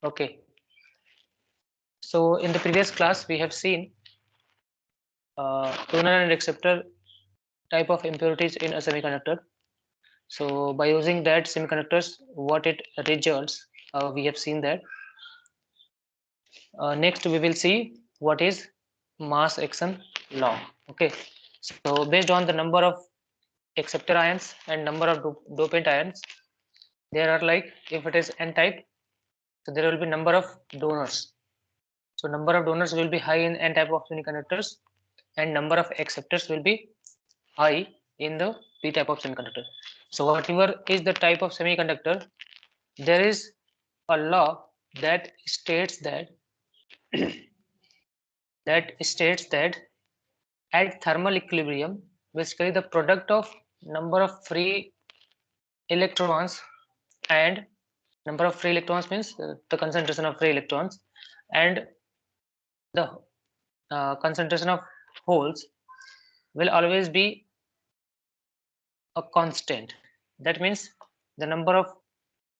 Okay. So in the previous class, we have seen donor and acceptor type of impurities in a semiconductor. So by using that semiconductors, what it results, we have seen that. Next, we will see what is mass action law. Okay. So based on the number of acceptor ions and number of dopant ions, there are like if it is n type, so there will be number of donors. So number of donors will be high in n type of semiconductors, and number of acceptors will be high in the p type of semiconductor. So whatever is the type of semiconductor, there is a law that states that at thermal equilibrium, basically the product of number of free electrons and number of free electrons means the concentration of free electrons and the concentration of holes will always be a constant. That means the number of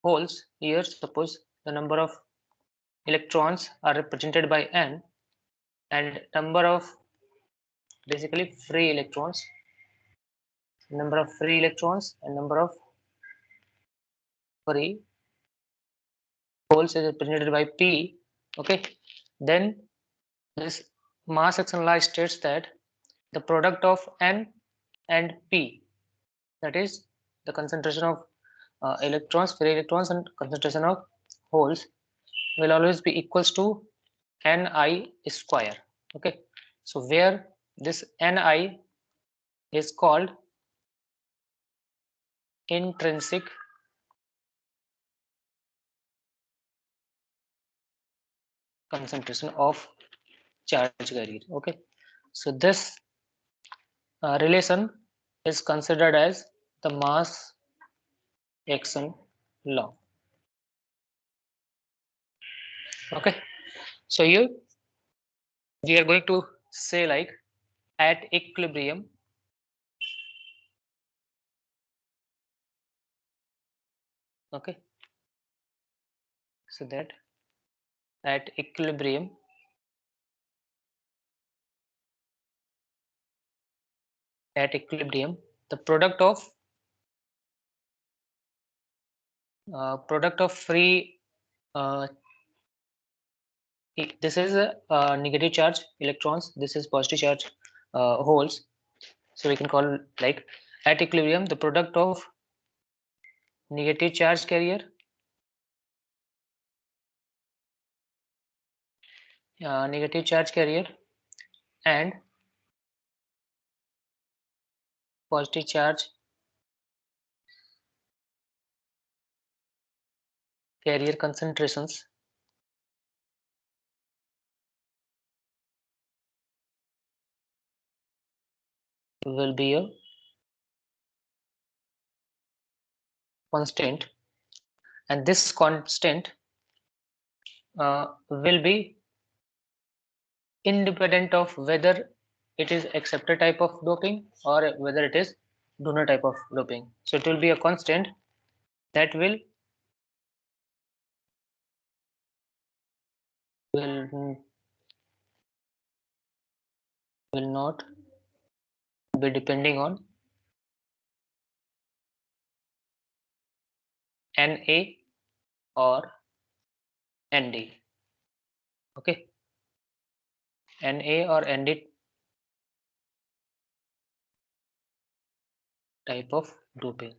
holes here, suppose the number of electrons are represented by n, and number of basically free electrons, number of free electrons and number of free holes is represented by p. Okay, then this mass action law states that the product of n and p, that is the concentration of electrons, free electrons, and concentration of holes, will always be equals to ni square. Okay, so where this ni is called intrinsic concentration of charge carrier. Okay, so this relation is considered as the mass action law. Okay, so here we are going to say like at equilibrium, okay, so that at equilibrium the product of free uh, this is a negative charge electrons, this is positive charge holes, so we can call like at equilibrium the product of negative charge carrier negative charge carrier and positive charge carrier concentrations will be a constant, and this constant will be independent of whether it is acceptor type of doping or whether it is donor type of doping. So it will be a constant that will not be depending on Na or Nd. Okay, Na or Nd type of doping.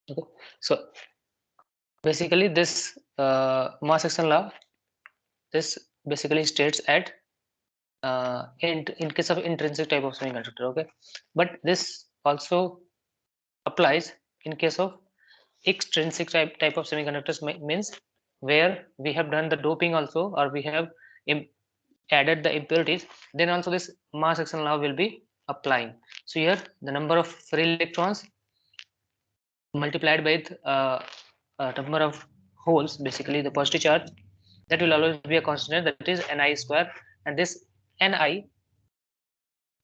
Okay, so basically this mass action law, this basically states at in case of intrinsic type of semiconductor. Okay, but this also applies in case of extrinsic type of semiconductors, means where we have done the doping also, or we have added the impurities, then also this mass action law will be applying. So here the number of free electrons multiplied by number of holes, basically the positive charge, that will always be a constant, that is ni square, and this ni,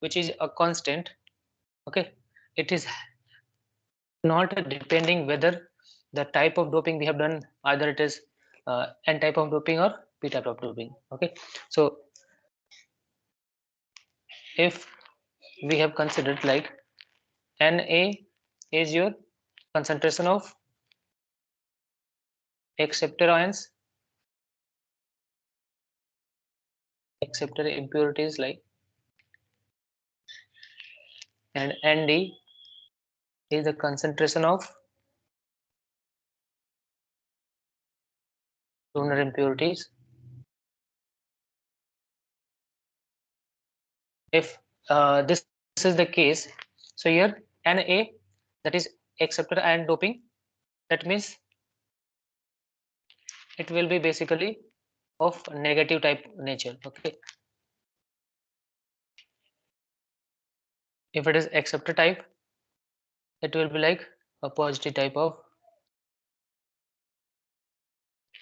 which is a constant, okay, it is not depending whether the type of doping we have done, either it is N type of doping or P type of doping. Okay, so if we have considered like Na is your concentration of acceptor ions, acceptor impurities like, and Nd is the concentration of donor impurities. If this is the case, so here Na, that is acceptor ion doping, that means it will be basically of negative type nature. Okay, if it is acceptor type, it will be like a positive type of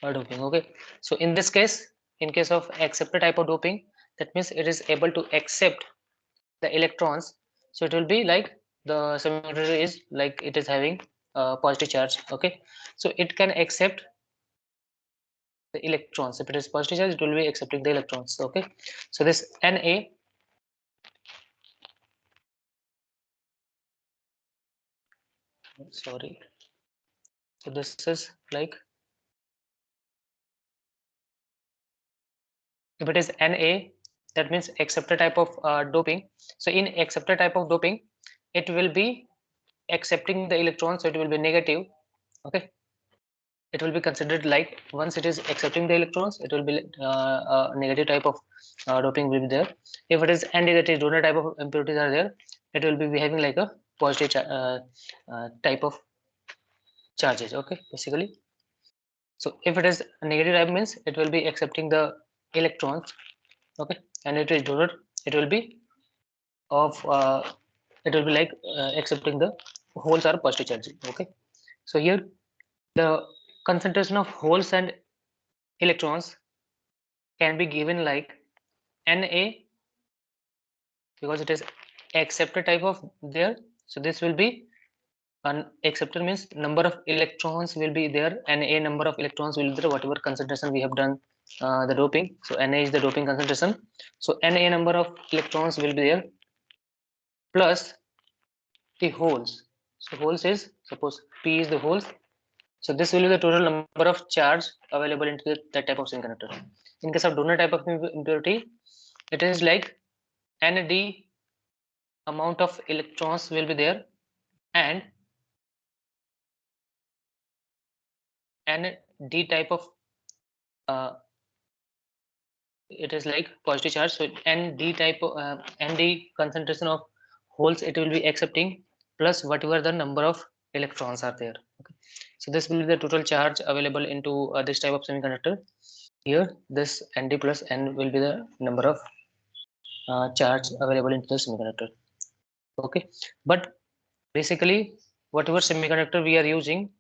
doping. Okay, so in this case, in case of acceptor type of doping, that means it is able to accept the electrons, so it will be like the semiconductor is like it is having a positive charge. Okay, so it can accept the electrons. If it is positive charge, it will be accepting the electrons. Okay, so this Na, sorry, so this is like, if it is Na, that means acceptor type of doping. So in acceptor type of doping, it will be accepting the electrons, so it will be negative. Okay, it will be considered like, once it is accepting the electrons, it will be a negative type of doping will be there. If it is Nd, that is donor type of impurities are there, it will be behaving like a positive type of charges. Okay, basically, so if it is negative type, means it will be accepting the electrons. Okay, and it is donor, it will be of it will be like accepting the holes are positive charge. Okay, so here the concentration of holes and electrons can be given like Na, because it is acceptor type of there, so this will be an acceptor, means number of electrons will be there, Na number of electrons will be there, whatever concentration we have done the doping. So Na is the doping concentration, so Na number of electrons will be there, plus the holes. So holes is, suppose P is the holes, so this will be the total number of charge available into that type of semiconductor. In case of donor type of impurity, it is like Nd amount of electrons will be there, and Nd type of uh, it is like positive charge, so Nd type of Nd concentration of holes it will be accepting, plus whatever the number of electrons are there. Okay, so this will be the total charge available into this type of semiconductor. Here this Nd plus N will be the number of charge available into the semiconductor. Okay, but basically whatever semiconductor we are using,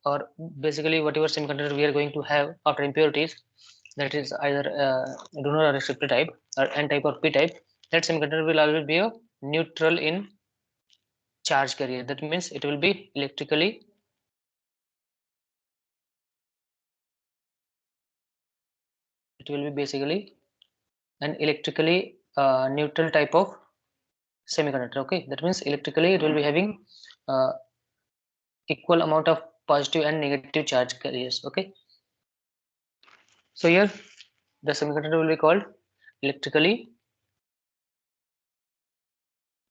or basically whatever semiconductor we are going to have after impurities, that is either donor or receptor type, or N type or P type, that semiconductor will always be a neutral in charge carrier. That means it will be electrically, it will be basically an electrically neutral type of semiconductor. Okay, that means electrically it will be having uh, equal amount of positive and negative charge carriers. Okay, so here the semiconductor will be called electrically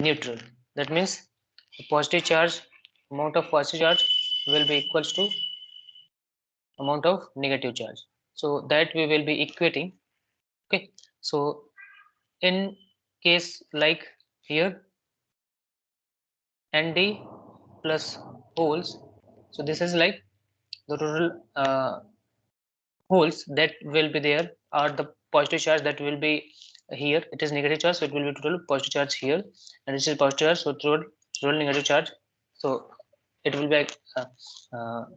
neutral. That means the positive charge, amount of positive charge will be equals to amount of negative charge. So that we will be equating. Okay, so in case like here Nd plus holes, so this is like the total holes that will be there are the positive charge that will be here. It is negative charge, so it will be total positive charge here, and this is positive charge, so total negative charge, so it will be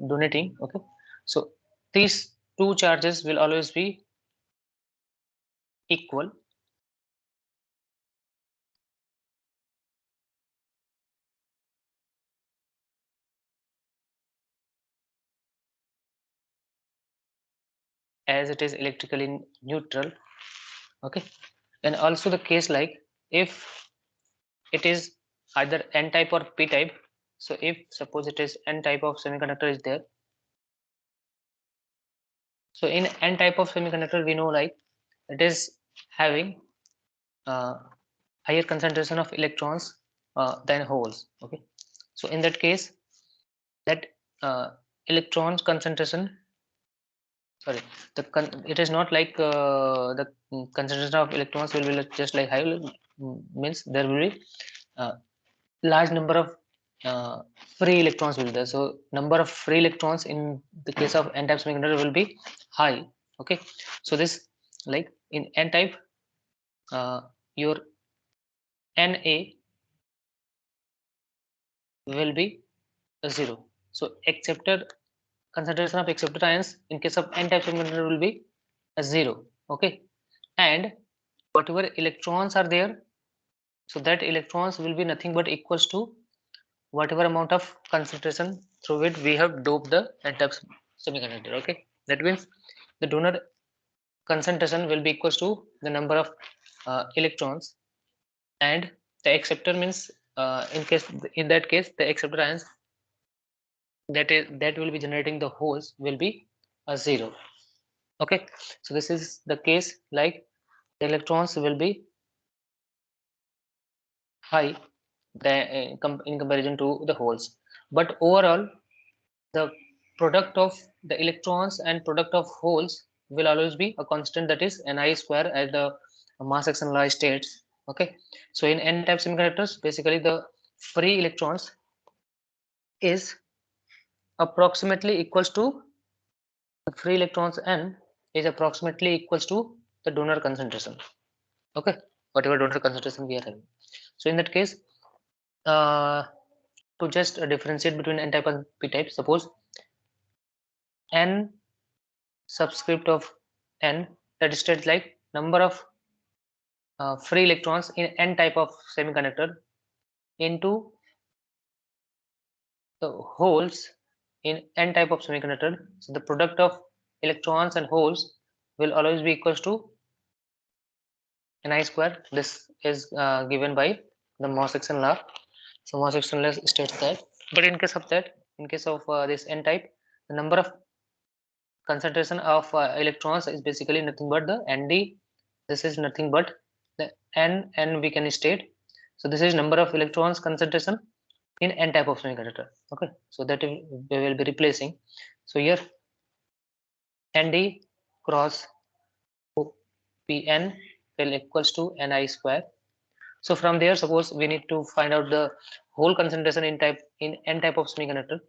donating. Okay, so these two charges will always be equal. as it is electrically neutral. Okay, and also the case like if it is either n type or p type. So if suppose it is n type of semiconductor is there, so in n type of semiconductor we know like it is having higher concentration of electrons than holes. Okay, so in that case that electron concentration, sorry, it is not like the concentration of electrons will be like just like high, means there will be large number of free electrons will be there. So number of free electrons in the case of n type semiconductor will be high. Okay, so this like in n type your Na will be a 0. So acceptor concentration of acceptor ions in case of n type semiconductor will be a 0. Okay, and whatever electrons are there, so that electrons will be nothing but equals to whatever amount of concentration through which we have doped the n-type semiconductor. Okay, that means the donor concentration will be equals to the number of electrons, and the acceptor means in that case the acceptor ions that will be generating the holes will be a 0. Okay, so this is the case like the electrons will be high in comparison to the holes, but overall the product of the electrons and product of holes will always be a constant, that is Ni square, as the mass action law states. Okay, so in n type semiconductors basically the free electrons is approximately equals to the free electrons n is approximately equals to the donor concentration. Okay, whatever donor concentration we are having. So in that case to just differentiate between n type and p type, suppose n subscript of n, that states like number of free electrons in n type of semiconductor into the holes in n type of semiconductor. So the product of electrons and holes will always be equals to Ni square. This is given by the Morse-Sexton law. So Morse-Sexton law states that. But in case of that, in case of this n type, the number of concentration of electrons is basically nothing but the Nd. This is nothing but the n we can state. So this is number of electrons concentration in n type of semiconductor. Okay, so that we will be replacing. So here Nd cross Pn will equals to Ni square. So from there, suppose we need to find out the whole concentration in n type of semiconductor.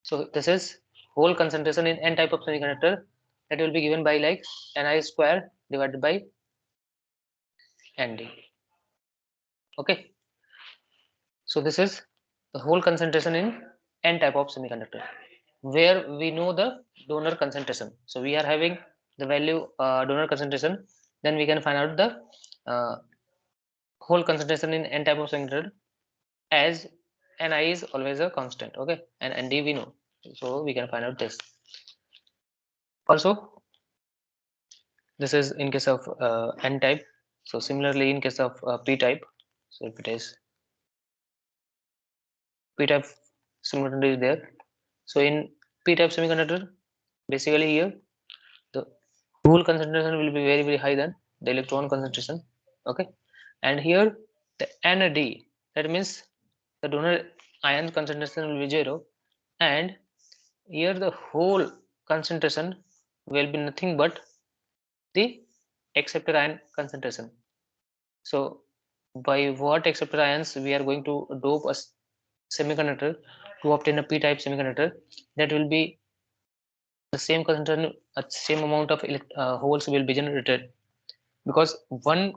So this is whole concentration in n type of semiconductor, that will be given by like Ni square divided by Nd. Okay, so this is the whole concentration in n type of semiconductor, where we know the donor concentration. So we are having the value donor concentration, then we can find out the uh, whole concentration in n type of semiconductor, as Ni is always a constant. Okay, and Nd we know, so we can find out this. Also this is in case of n type. So similarly in case of p type, so if it is p type semiconductor is there, so in p type semiconductor basically here the whole concentration will be very high than the electron concentration. Okay, and here the Nd, that means the donor ion concentration will be 0, and here the whole concentration will be nothing but the acceptor ion concentration. So by what acceptor ions we are going to dope a semiconductor to obtain a p type semiconductor, that will be the same concentration, same amount of holes will be generated, because when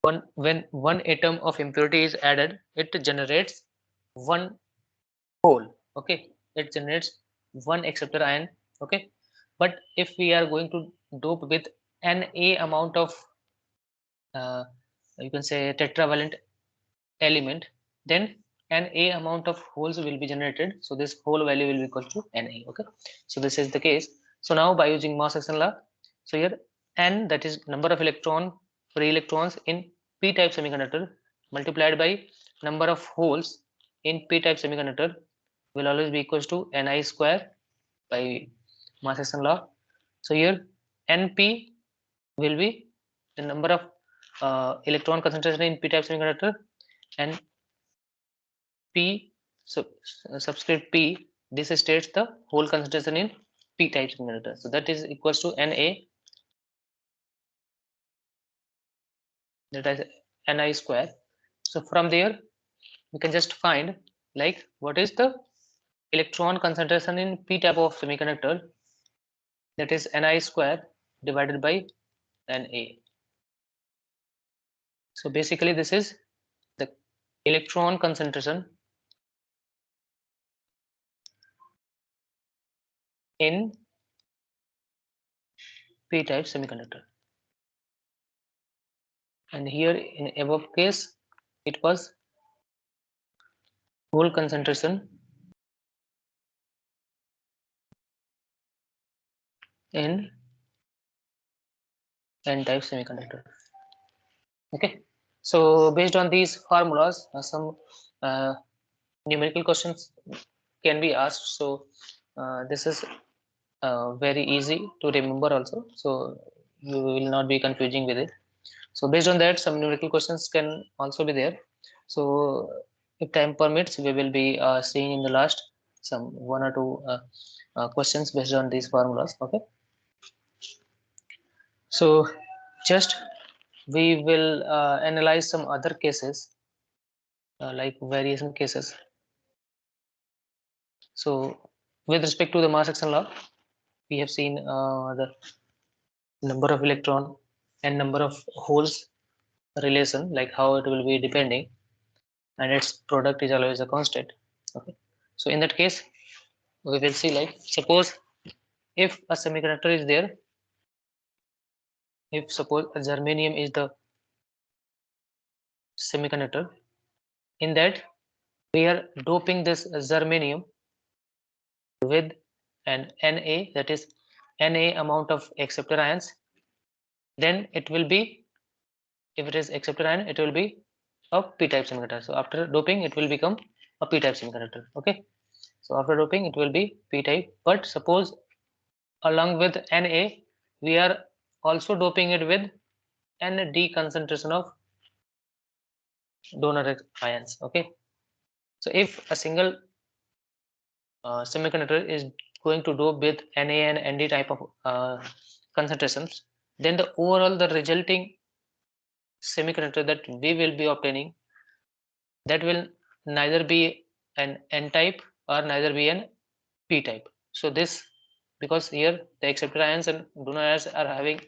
one atom of impurity is added, it generates one hole. Okay, it generates one acceptor ion. Okay, but if we are going to dope with Na amount of uh, you can say tetravalent element, then Na amount of holes will be generated, so this whole value will be equal to Na. Okay, so this is the case. So now by using mass action law, so here n, that is number of free electrons in p-type semiconductor, multiplied by number of holes in p-type semiconductor, will always be equals to Ni square by mass action law. So here Np will be the number of electron concentration in p-type semiconductor, and P subscript P, this states the hole concentration in p-type semiconductor. So that is equals to Na, that is Ni square. So from there we can just find like what is the electron concentration in p-type of semiconductor, that is Ni square divided by Na. So basically this is the electron concentration in p-type semiconductor, and here in above case it was hole concentration in n-type semiconductor. Okay, so based on these formulas, some numerical questions can be asked. So this is very easy to remember also, so you will not be confusing with it. So based on that, some numerical questions can also be there. So if time permits, we will be seeing in the last some one or two questions based on these formulas. Okay, so just we will analyze some other cases, like variation cases. So with respect to the mass action law, we have seen the number of electron and number of holes relation, like how it will be depending, and its product is always a constant. Okay, so in that case we will see, like suppose if a semiconductor is there, if suppose a germanium is the semiconductor, in that we are doping this germanium with an Na, that is Na amount of acceptor ions, then it will be, if it is acceptor ion, it will be a p-type semiconductor. So after doping it will become a p-type semiconductor. Okay, so after doping it will be p-type, but suppose along with Na we are also doping it with Nd concentration of donor ions. Okay, so if a single semiconductor is going to dope with Na and Nd type of concentrations, then the overall the resulting semiconductor that we will be obtaining, that will neither be an N type or neither be an P type. So this, because here the acceptor ions and donor ions are having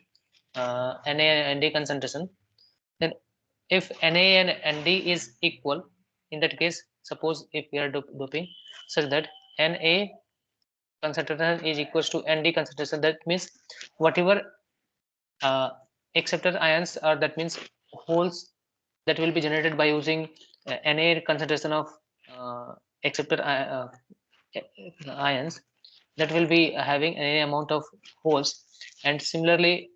Na and Nd concentration, then if Na and Nd is equal, in that case suppose if we are doping such that Na concentration is equals to Nd concentration, that means whatever uh, acceptor ions are, that means holes that will be generated by using Na concentration of acceptor ions, that will be having any amount of holes, and similarly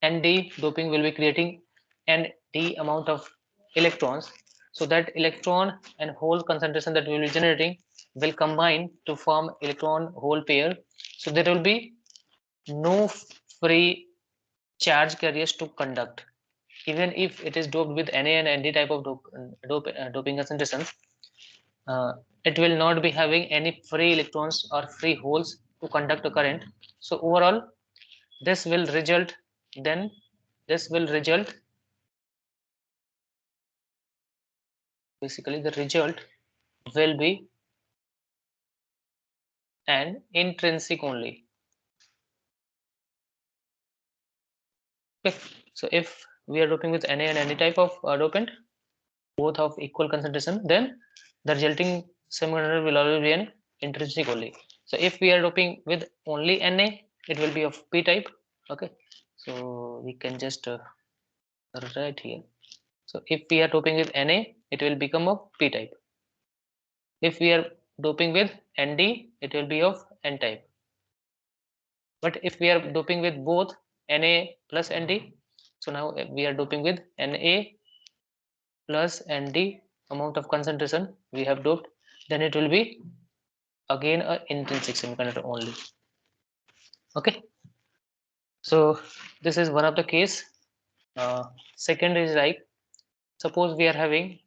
Nd doping will be creating Nd amount of electrons, so that electron and hole concentration that we will be generating will combine to form electron hole pair, so there will be no free charge carriers to conduct, even if it is doped with Na and Nd type of doping concentrations. It will not be having any free electrons or free holes to conduct a current. So overall this will result, then this will result, basically the result will be an intrinsic only. Okay, so if we are doping with Na and any type of dopant, both of equal concentration, then the resulting semiconductor will always be an intrinsic only. So if we are doping with only Na, it will be of p type. Okay, so we can just write here. So if we are doping with Na, it will become of p type. If we are doping with Nd, it will be of n type. But if we are doping with both Na plus Nd, so now we are doping with Na plus Nd amount of concentration we have doped, then it will be again a intrinsic semiconductor only. Okay, so this is one of the case. Second is like, suppose we are having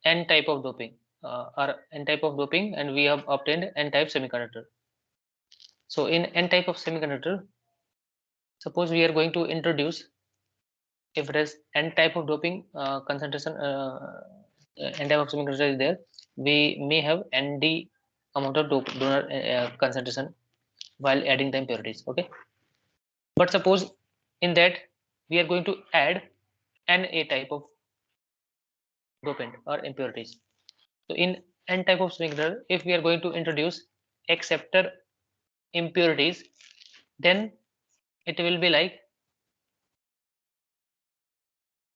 n type of doping, or n type of doping, and we have obtained n type semiconductor. So in n type of semiconductor, suppose we are going to introduce, if it is n type of doping concentration, n type of semiconductor is there, we may have Nd amount of donor concentration while adding the impurities. Okay, but suppose in that we are going to add Na type of dopant or impurities. So in n type of semiconductor, if we are going to introduce acceptor impurities, then it will be like,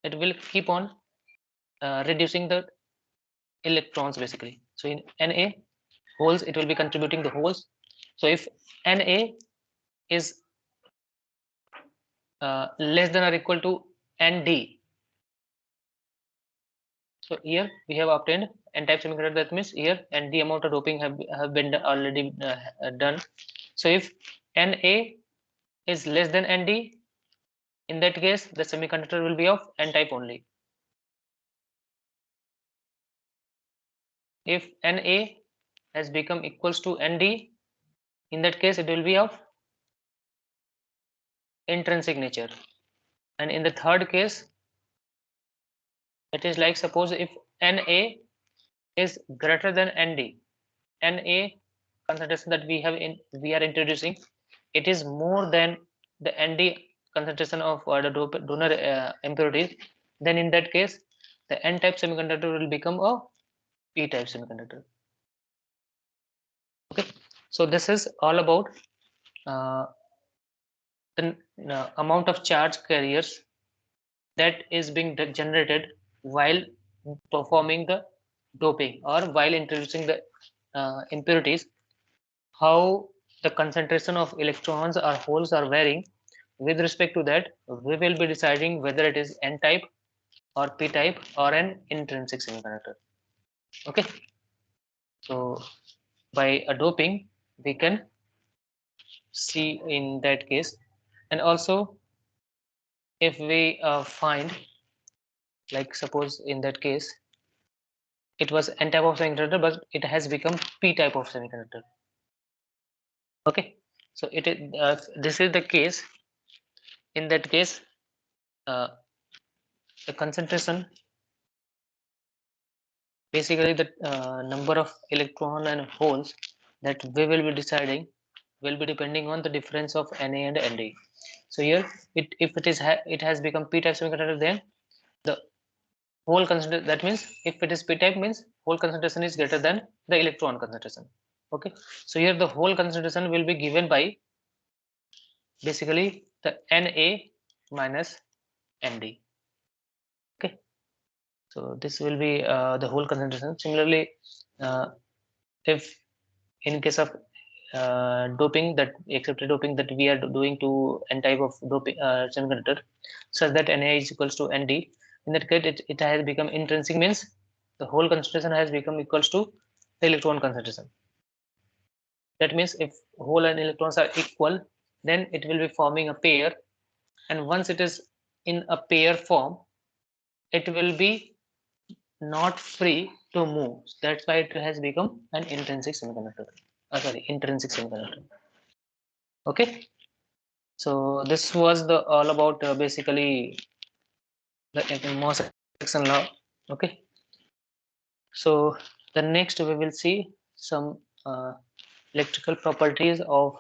it will keep on reducing the electrons basically. So in Na holes, it will be contributing the holes. So if Na is less than or equal to Nd, so here we have obtained n type semiconductor. That means here Nd amount of doping have been already done. So if Na is less than Nd, in that case the semiconductor will be of n type only. If Na has become equals to Nd, in that case it will be of intrinsic nature. And in the third case, it is like, suppose if Na is greater than Nd, Na concentration that we are introducing, it is more than the Nd concentration of the donor impurities, then in that case the n type semiconductor will become a p type semiconductor. Okay, so this is all about the amount of charge carriers that is being generated while performing the doping or while introducing the impurities. How the concentration of electrons or holes are varying, with respect to that we will be deciding whether it is n type or p type or an intrinsic semiconductor. Okay, so by a doping we can see in that case. And also if we find, like suppose in that case it was n type of semiconductor but it has become p type of semiconductor. Okay, so it is this is the case. In that case uh, the concentration, basically the number of electron and holes that we will be deciding will be depending on the difference of Na and Nd. So here if it is it has become p type semiconductor, then the whole concentration, that means if it is p type means whole concentration is greater than the electron concentration. Okay, so here the whole concentration will be given by basically the Na minus Nd. Okay, so this will be the whole concentration. Similarly, if in case of doping, that accepted doping that we are doing to n type of doping semiconductor, such that Na is equals to Nd, in that case it has become intrinsic, means the whole concentration has become equals to the electron concentration. That means if hole and electrons are equal, then it will be forming a pair, and once it is in a pair form, it will be not free to move. That's why it has become an intrinsic semiconductor. Sorry, intrinsic semiconductor. Okay, so this was the all about basically the MOS section law. Okay, so the next we will see some electrical properties of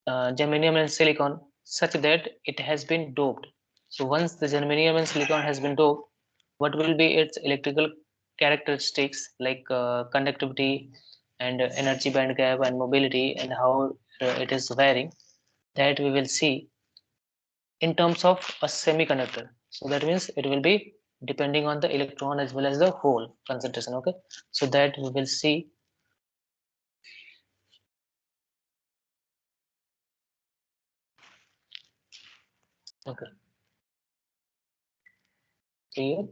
germanium and silicon, such that it has been doped. So once the germanium and silicon has been doped, what will be its electrical characteristics, like conductivity and energy band gap and mobility, and how it is varying, that we will see in terms of a semiconductor. So that means it will be depending on the electron as well as the hole concentration. Okay, so that we will see Okay, clear.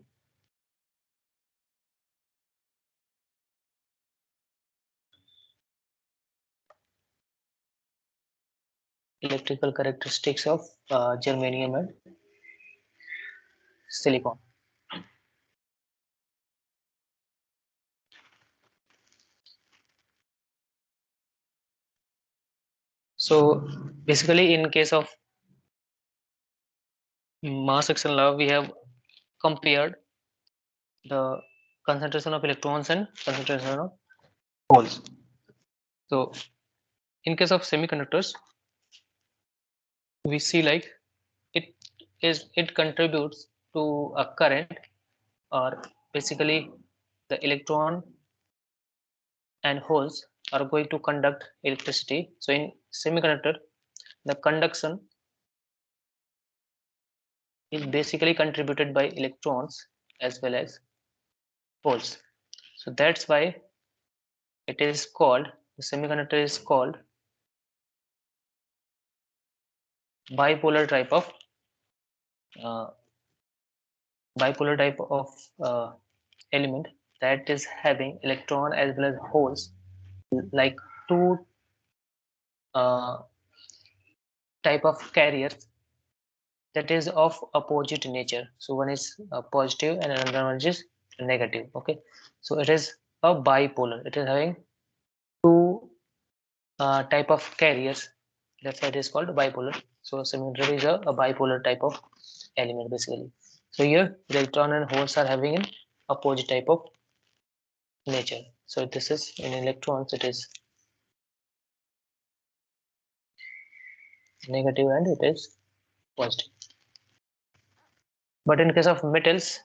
Electrical characteristics of germanium and silicon. So basically, in case of mass action law, we have compared the concentration of electrons and concentration of holes. So in case of semiconductors, we see like it contributes to a current, or basically the electron and holes are going to conduct electricity. So in semiconductor, the conduction is basically contributed by electrons as well as holes. So that's why it is called, the semiconductor is called bipolar type of uh, bipolar type of uh, element, that is having electron as well as holes, like two uh, type of carriers that is of opposite nature. So one is positive and another one is negative. Okay, so it is a bipolar, it is having two type of carriers, that's why it is called bipolar. So semiconductor is a bipolar type of element basically. So here electron and holes are having an opposite type of nature. So this is in electrons, it is negative and it is positive. But in case of metals,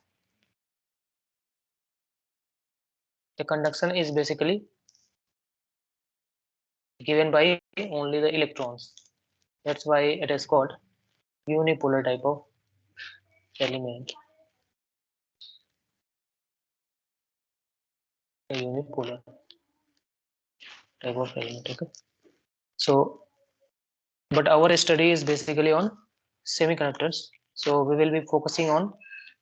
the conduction is basically given by only the electrons. That's why it is called unipolar type of element. A unipolar type of element. Okay. So, but our study is basically on semiconductors. So we will be focusing on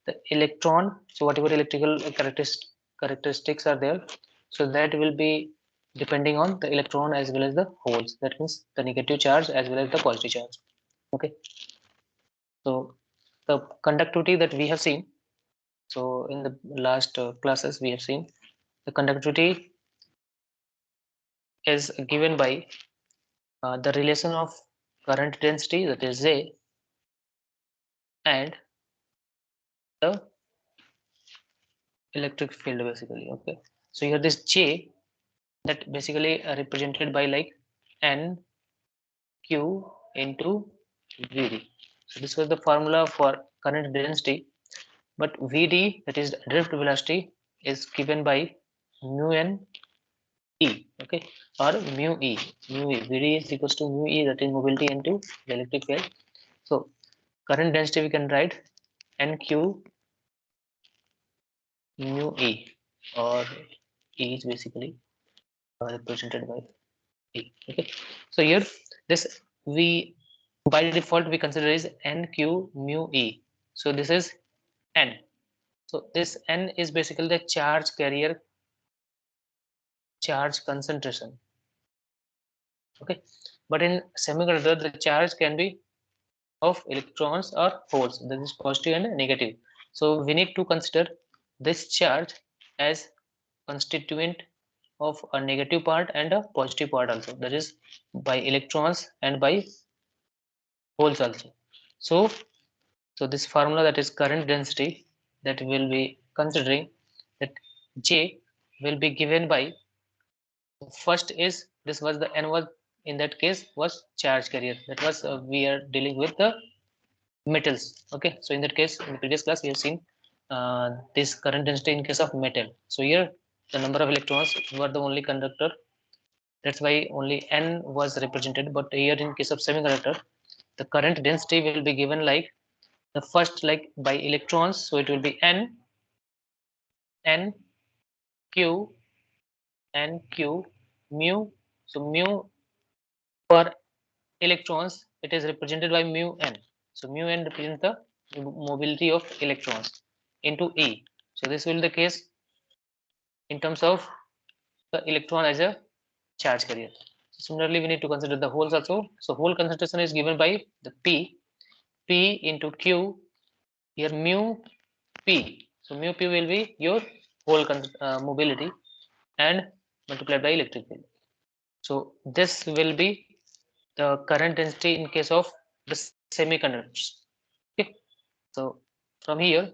the electron. So whatever electrical characteristics are there, so that will be depending on the electron as well as the holes. That means the negative charge as well as the positive charge. Okay. So the conductivity that we have seen. So in the last classes we have seen the conductivity is given by the relation of current density, that is J, and the electric field basically. Okay, so here this J, that basically represented by like N Q into Vd. So this was the formula for current density, but Vd, that is drift velocity, is given by mu n E, okay, or mu E. Mu E, Vd is equals to mu E, that is mobility into the electric field. So current density we can write NQ mu E, or E is basically represented by E. Okay, so here this we by default we consider is NQ mu E. So this is N. So this N is basically the charge carrier charge concentration. Okay, but in semiconductor the charge can be of electrons or holes, that is positive and negative. So we need to consider this charge as constituent of a negative part and a positive part also, that is by electrons and by holes also. So this formula, that is current density, that will be considering that J will be given by, first is this was the N was in that case was charge carrier, that was we are dealing with the metals. Okay, so in that case in the previous class we have seen this current density in case of metal. So here the number of electrons were the only conductor, that's why only N was represented. But here in case of semiconductor, the current density will be given like the first like by electrons, so it will be N Q N Q mu. So mu for electrons, it is represented by mu N. So mu n represents the mobility of electrons into E. So this will be the case in terms of the electron as a charge carrier. Similarly, we need to consider the holes also. So hole concentration is given by the P into Q. Here mu P. So mu P will be your hole mobility and multiplied by electric field. So this will be the current density in case of the semiconductors. Okay. So from here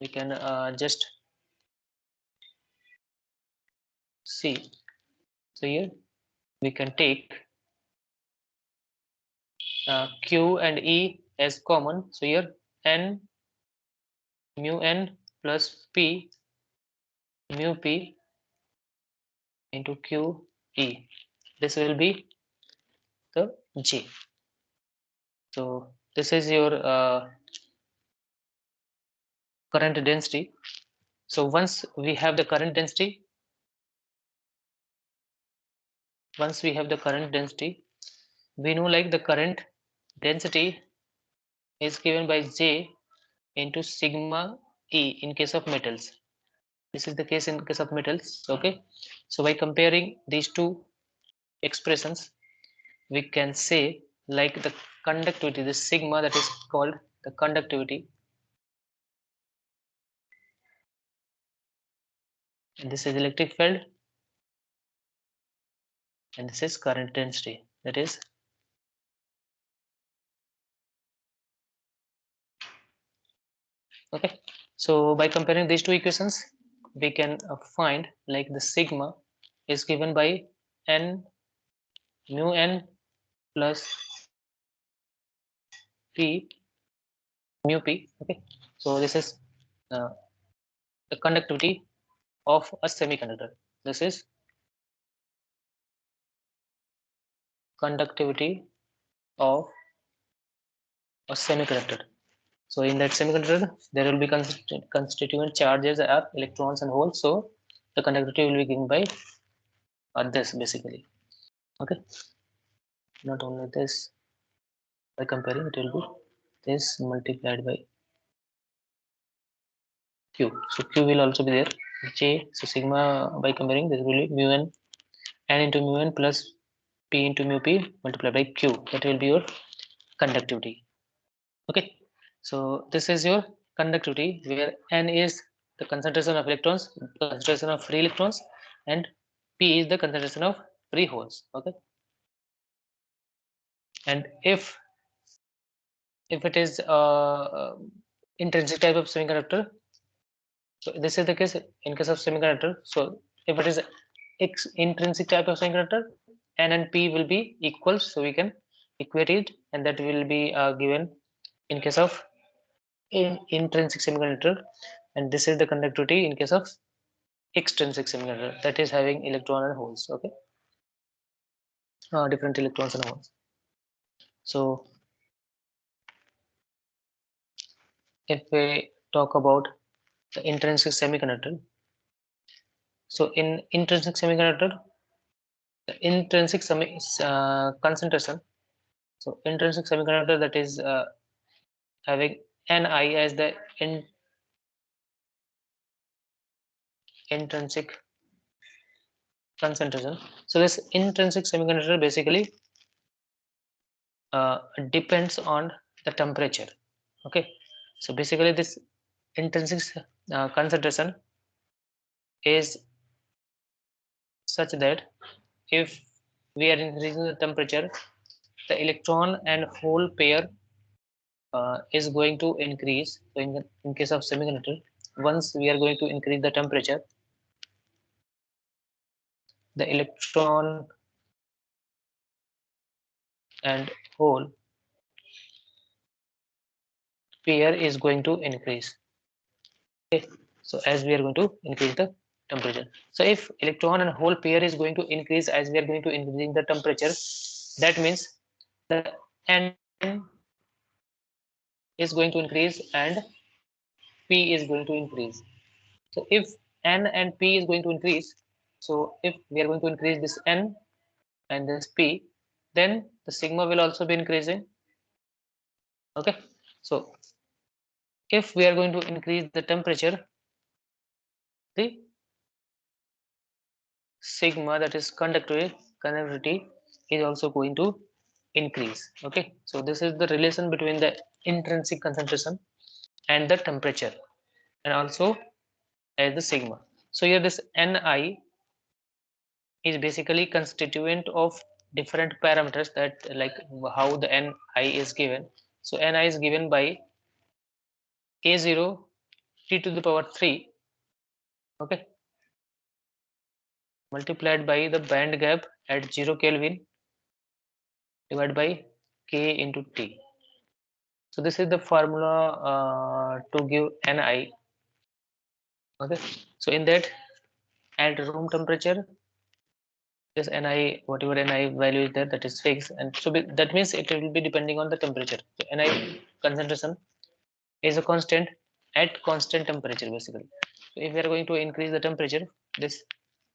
we can just see. So here we can take Q and E as common. So here n mu n plus P mu P into Q E. This will be the J. So this is your current density. So once we have the current density, we know like the current density is given by J into sigma E in case of metals. This is the case in case of metals. Okay. So by comparing these two expressions, we can say like the conductivity, the sigma, that is called the conductivity, and this is electric field, and this is current density, that is okay. So by comparing these two equations, we can find like the sigma is given by n mu n plus p mu p. Okay, so this is uh, the conductivity of a semiconductor. This is conductivity of a semiconductor. So in that semiconductor, there will be constituent charges are electrons and holes. So the conductivity will be given by this basically. Okay, not only this, by comparing it will be this multiplied by Q. So Q will also be there. J, so sigma by comparing this will be mu n into mu n plus P into mu P multiplied by Q. That will be your conductivity. Okay, so this is your conductivity where n is the concentration of electrons, concentration of free electrons, and P is the concentration of free holes. Okay, and if it is intrinsic type of semiconductor, so this is the case in case of semiconductor. So if it is intrinsic type of semiconductor, n and p will be equal, so we can equate it, and that will be given in case of intrinsic semiconductor, and this is the conductivity in case of extrinsic semiconductor, that is having electron and holes. Okay, different electrons and holes. So if we talk about the intrinsic semiconductor, so in intrinsic semiconductor, the intrinsic concentration, so intrinsic semiconductor, that is having Ni as the intrinsic concentration. So this intrinsic semiconductor basically depends on the temperature. Okay, so basically this intrinsic concentration is such that if we are increasing the temperature, the electron and hole pair is going to increase. So in case of semiconductor, once we are going to increase the temperature, the electron and hole pair is going to increase. Okay, so as we are going to increase the temperature, so if electron and hole pair is going to increase as we are going to increase the temperature, that means the n is going to increase and p is going to increase. So if n and p is going to increase, so if we are going to increase this n and this p, then the sigma will also be increasing. Okay, So if we are going to increase the temperature, the sigma, that is conductivity, is also going to increase. Okay, so this is the relation between the intrinsic concentration and the temperature, and also as the sigma. So here this Ni is basically constituent of different parameters, that like how the Ni is given. So Ni is given by A0 T to the power 3, okay, multiplied by the band gap at 0 Kelvin divided by K into T. So this is the formula to give Ni. Okay, so in that, at room temperature, this Ni, whatever Ni value is there, that is fixed, and so that means it will be depending on the temperature. So Ni concentration is a constant at constant temperature basically. So if we are going to increase the temperature, this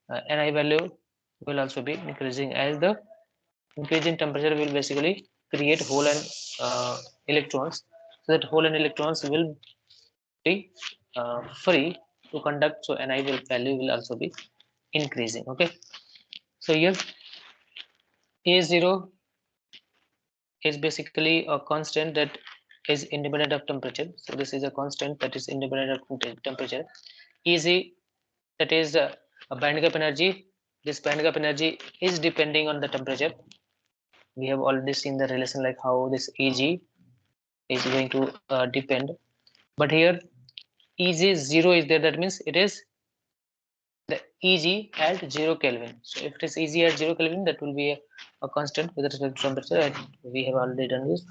Ni value will also be increasing, as the increasing temperature will basically create hole and electrons, so that hole and electrons will be free to conduct, so Ni value will also be increasing. Okay, so here A0 is basically a constant that is independent of temperature. So this is a constant that is independent of temperature. Eg, that is a band gap energy. This band gap energy is depending on the temperature. We have already seen the relation, like how this Eg is going to depend. But here Eg 0 is there. That means it is the Eg at 0 Kelvin. So if it is Eg at 0 Kelvin, that will be a constant with respect to temperature, and we have already done this.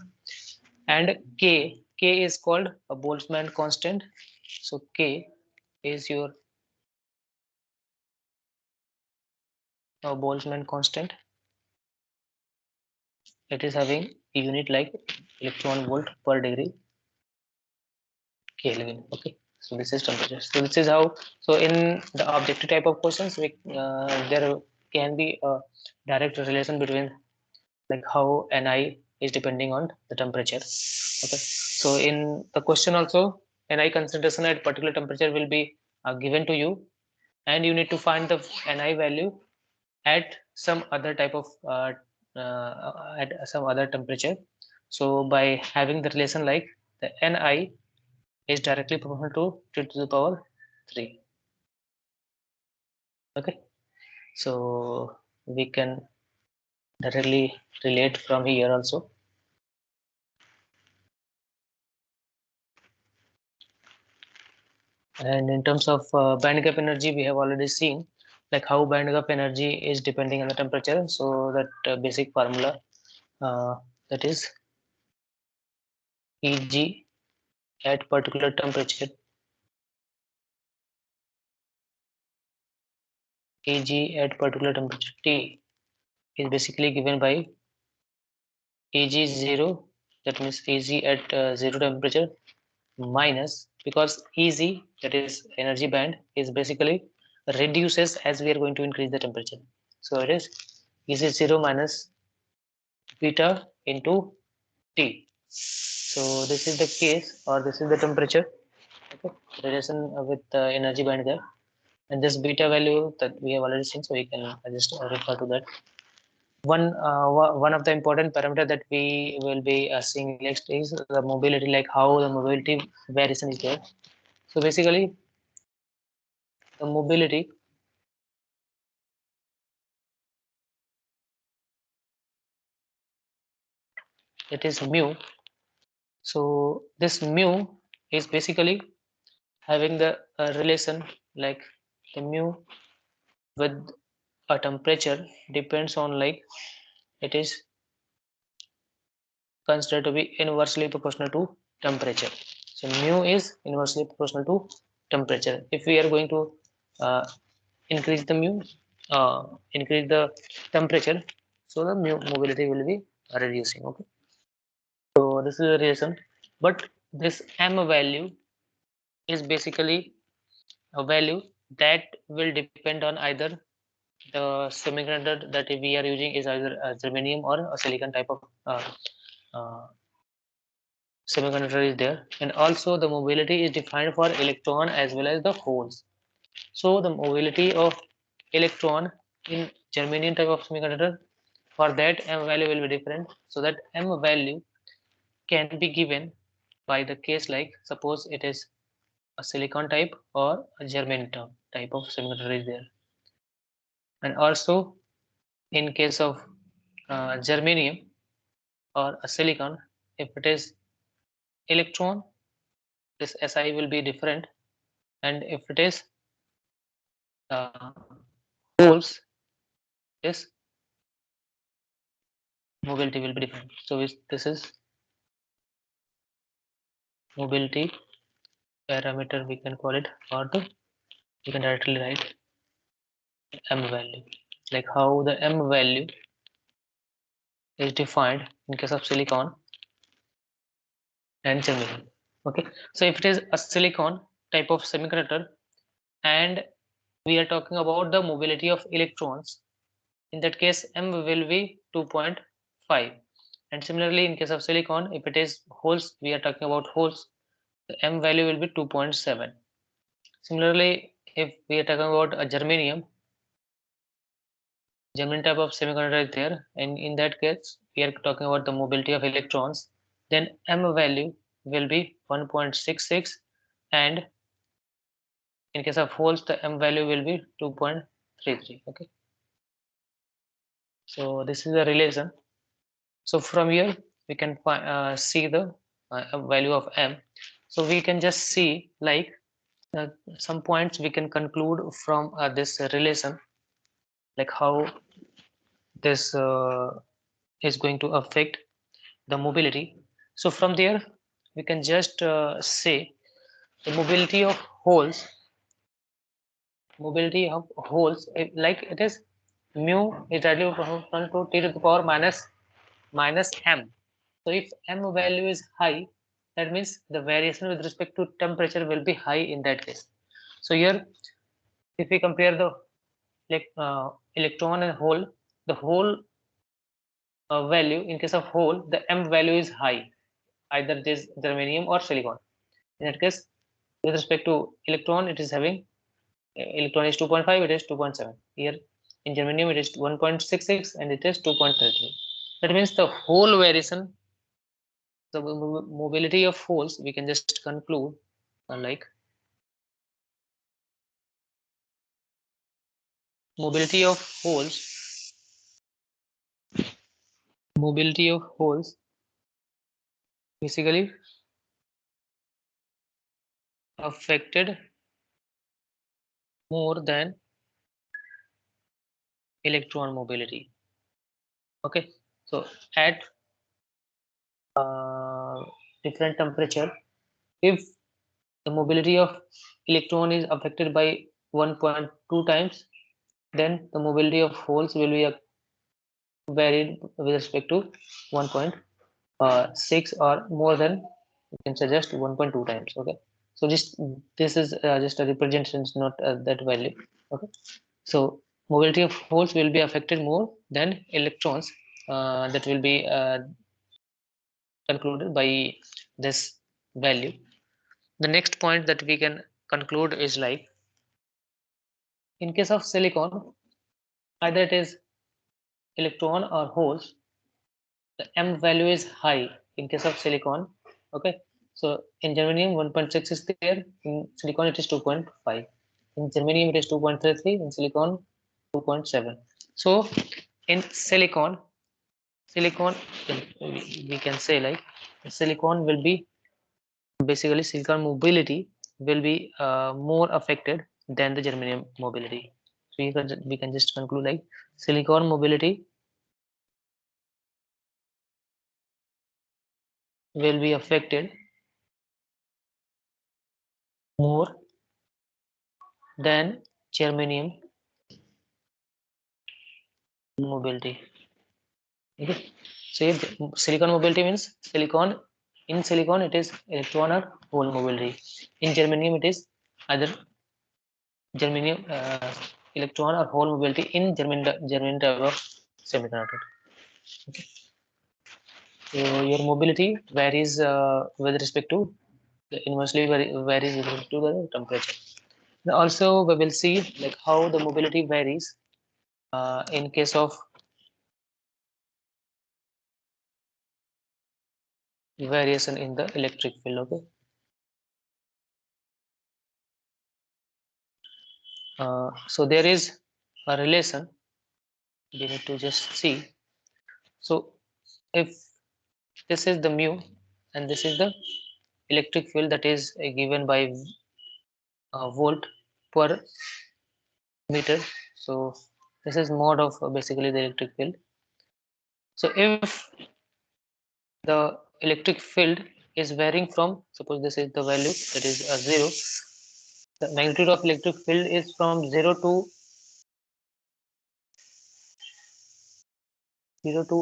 And K is called a Boltzmann constant. So K is your Boltzmann constant. It is having a unit like electron volt per degree Kelvin. Okay, so this is temperature. So this is how. So in the objective type of questions, there can be a direct relation between, like how Ni is depending on the temperature. Okay, so in the question also, Ni concentration at particular temperature will be given to you, and you need to find the Ni value at some other type of at some other temperature. So by having the relation like the Ni is directly proportional to 10 to the power 3. Okay, so we can directly relate from here also. And in terms of band gap energy, we have already seen like how band gap energy is depending on the temperature. So that basic formula, that is Eg at particular temperature, Eg at particular temperature T is basically given by Eg 0, that means Eg at 0 temperature, minus, because Eg, that is energy band, is basically reduces as we are going to increase the temperature. So it is Eg 0 minus beta into T. So this is the case, or this is the temperature, okay, relation with energy band there, and this beta value that we have already seen, so we can just refer to that. One of the important parameter that we will be seeing next is the mobility, like how the mobility variation is there. So basically, the mobility that is mu. So this mu is basically having the relation, like the mu with a temperature depends on, like it is considered to be inversely proportional to temperature. So mu is inversely proportional to temperature. If we are going to uh, increase the mu, increase the temperature, so the mu mobility will be reducing. Okay, so this is the reason. But this m value is basically a value that will depend on either the semiconductor that we are using is either a germanium or a silicon type of uh, semiconductor is there, and also the mobility is defined for electron as well as the holes. So the mobility of electron in germanium type of semiconductor, for that m value will be different. So that m value can be given by the case, like suppose it is a silicon type or a germanium type of semiconductor is there. And also in case of germanium or a silicon, if it is electron, this Si will be different, and if it is uh, holes, this mobility will be different. So this is mobility parameter, we can call it, or the we can directly write m value, like how the m value is defined in case of silicon and germanium. Okay, so if it is a silicon type of semiconductor and we are talking about the mobility of electrons, in that case m will be 2.5. And similarly in case of silicon, if it is holes, we are talking about holes, the m value will be 2.7. Similarly, if we are talking about a germanium type of semiconductor is there, and in that case we are talking about the mobility of electrons, then m value will be 1.66, and in case of holes the m value will be 2.33. Okay, so this is the relation. So from here we can see the value of m. So we can just see like uh, some points we can conclude from this relation, like how this is going to affect the mobility. So from there we can just say the mobility of holes, like it is mu is directly proportional to t to the power minus m. So if m value is high, that means the variation with respect to temperature will be high in that case. So here if we compare the electron and hole, the whole value in case of hole, the m value is high, either this germanium or silicon. In that case, with respect to electron, it is having electron is 2.5, it is 2.7. Here in germanium it is 1.66 and it is 2.33. That means the whole variation, the mobility of holes, we can just conclude like mobility of holes, mobility of holes basically affected more than electron mobility. Okay, so at different temperature, if the mobility of electron is affected by 1.2 times, then the mobility of holes will be varied with respect to 1.6 or more than, you can suggest 1.2 times. Okay, so this is just a representation, not that value. Okay, so mobility of holes will be affected more than electrons, that will be concluded by this value. The next point that we can conclude is like in case of silicon, either it is electron or holes, the m value is high in case of silicon. Okay, so in germanium 1.6 is there, in silicon it is 2.5, in germanium it is 2.33, in silicon 2.7. So in silicon we can say like silicon will be basically silicon mobility will be more affected than the germanium mobility. So we can just conclude like silicon mobility will be affected more than germanium mobility. Okay, so if silicon mobility means silicon it is electron or hole mobility. In germanium it is either germanium electron or hole mobility in germanium type of semiconductor. Okay. So your mobility varies with respect to inversely varies with respect to the temperature. And also we will see like how the mobility varies in case of variation in the electric field. Okay. So there is a relation we need to just see. So if this is the mu and this is the electric field that is given by volt per meter. So this is mode of basically the electric field. So if the electric field is varying from, suppose this is the value that is 0, the magnitude of electric field is from 0 to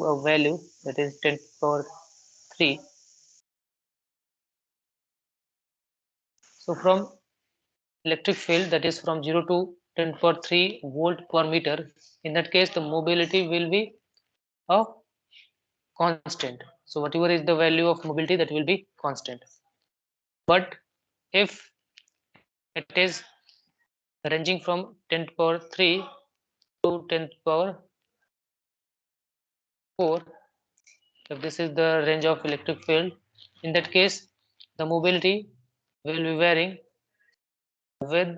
a value that is 10 power 3. So from electric field that is from 0 to 10 power 3 volt per meter, in that case the mobility will be a constant. So whatever is the value of mobility, that will be constant. But if it is ranging from 10 to power 3 to 10 to power 4, if this is the range of electric field, in that case the mobility will be varying with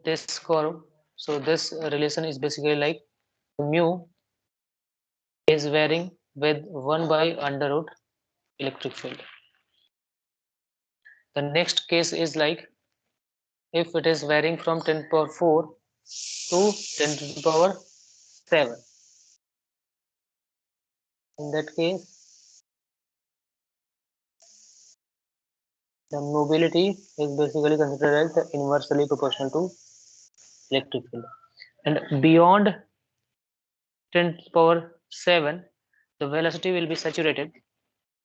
this curve. So this relation is basically like mu is varying with 1 by under root electric field. The next case is like if it is varying from 10 to power 4 to 10 to the power 7. In that case, the mobility is basically considered as inversely proportional to electric field. And beyond 10 to the power 7, the velocity will be saturated.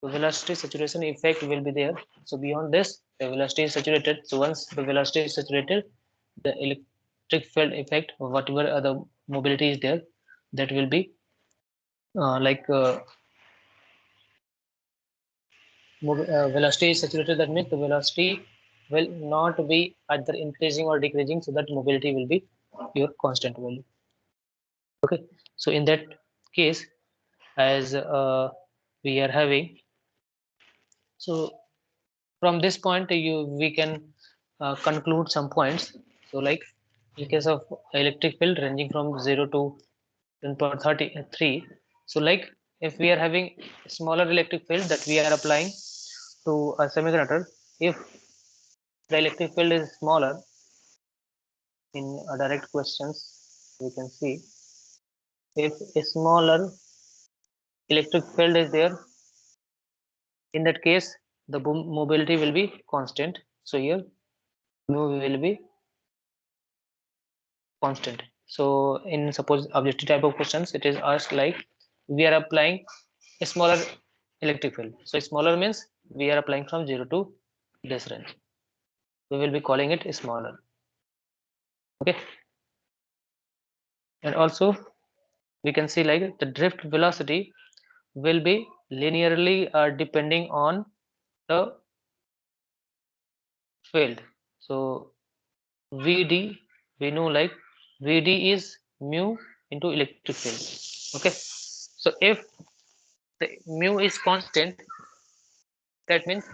The velocity saturation effect will be there. So beyond this, the velocity is saturated. So once the velocity is saturated, the electric field effect, or whatever other mobility is there, that will be like velocity is saturated. That means the velocity will not be either increasing or decreasing, so that mobility will be your constant value. Okay, so in that case, as we are having, so from this point we can conclude some points. So like in case of electric field ranging from 0 to 10 power 33, so like if we are having smaller electric field that we are applying to a semiconductor, if the electric field is smaller, in direct questions we can see if a smaller electric field is there, in that case the mobility will be constant. So here mu will be constant. So in suppose objective type of questions, it is asked like we are applying a smaller electric field. So smaller means we are applying from 0 to this range. We will be calling it smaller. Okay. And also we can see like the drift velocity will be linearly depending on the field. So Vd, we know like Vd is mu into electric field. Okay. So if the mu is constant, that means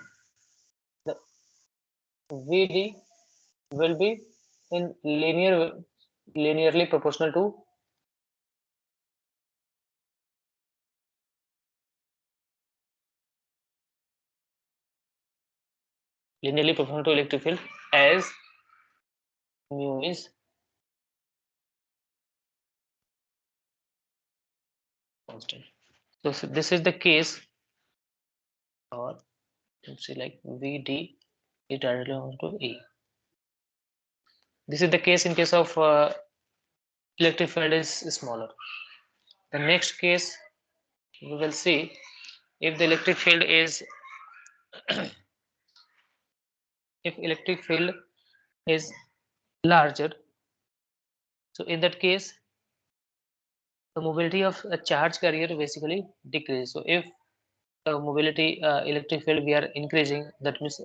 the Vd will be in linearly proportional to electric field, as mu is constant. So this is the case, or let's see like Vd is directly equal to E. This is the case in case of electric field is smaller. The next case we will see if the electric field is if electric field is larger. So in that case, the mobility of a charge carrier basically decreases. So if the mobility electric field we are increasing, that means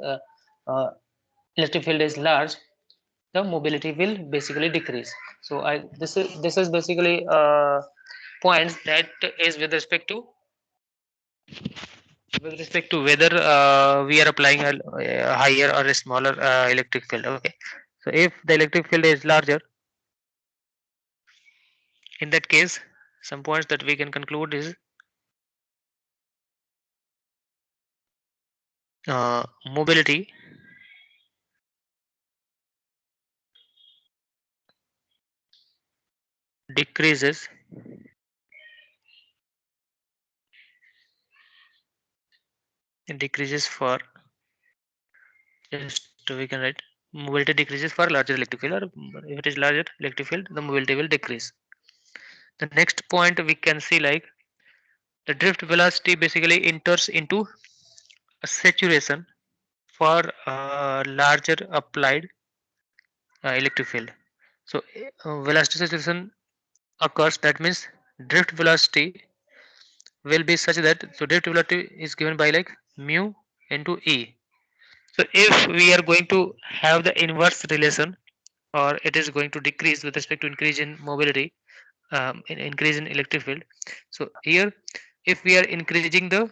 electric field is large, the mobility will basically decrease. So this is basically points that is with respect to whether we are applying a higher or a smaller electric field. Okay, so if the electric field is larger, in that case, some points that we can conclude is mobility decreases for, just we can write, mobility decreases for larger electric field, or if it is larger electric field, the mobility will decrease. The next point we can see, like, the drift velocity basically enters into a saturation for larger applied electric field. So velocity saturation occurs, that means drift velocity will be such that, so drift velocity is given by like mu into e. So if we are going to have the inverse relation, or it is going to decrease with respect to increase in mobility, increase in electric field. So here, if we are increasing the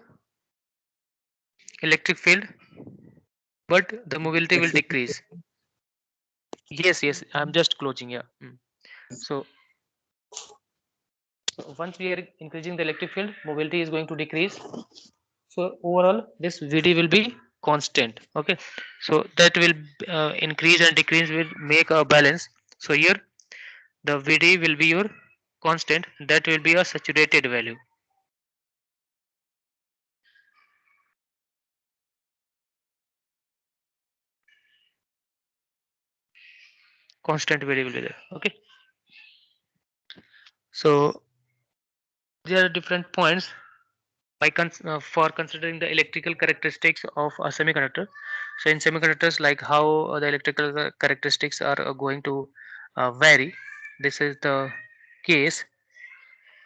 electric field, but the mobility will decrease. Yes, I'm just closing. Yeah. So once we are increasing the electric field, mobility is going to decrease. So overall, this VD will be constant. Okay, so that will increase and decrease will make a balance. So here the VD will be your constant. That will be a saturated value. Constant VD will be there. Okay. So there are different points for considering the electrical characteristics of a semiconductor. So in semiconductors, like how the electrical characteristics are going to vary. This is the case.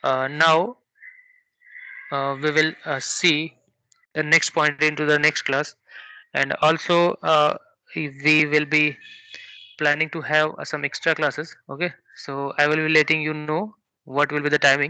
Now we will see the next point into the next class, and also we will be planning to have some extra classes. Okay, so I will be letting you know what will be the timing.